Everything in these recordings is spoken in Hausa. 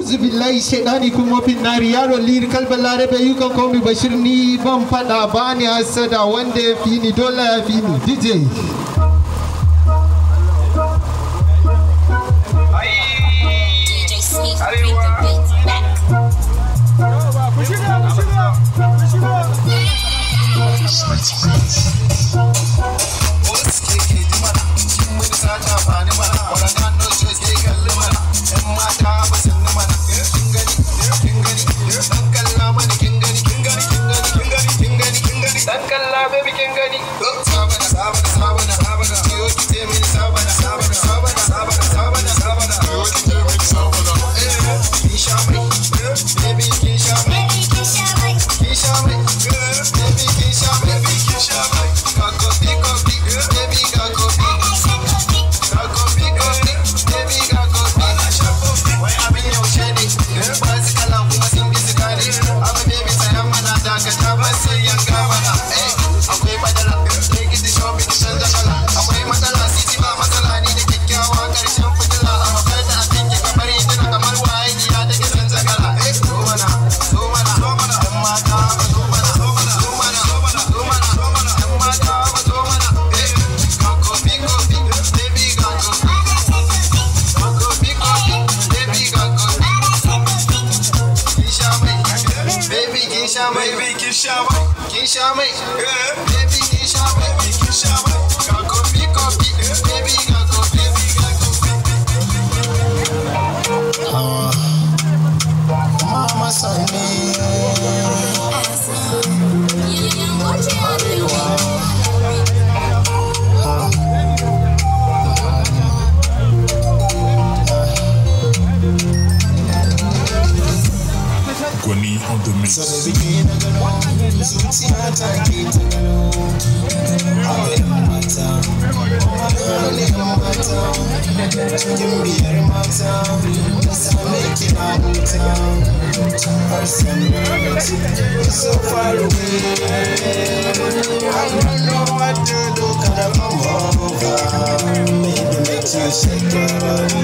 a'udhu billahi shaitani kuma fin nari yaro lirikal balarabe you can call me Bashir ni ban fada bani hasada wanda ya fi ni dole ya fi ni DJ Sneak bring the beats back. So far away, I don't know what to do, can I come over? Maybe make you shake your body,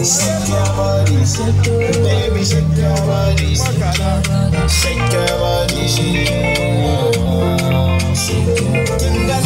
shake your body, baby shake your body, shake your body, shake your body.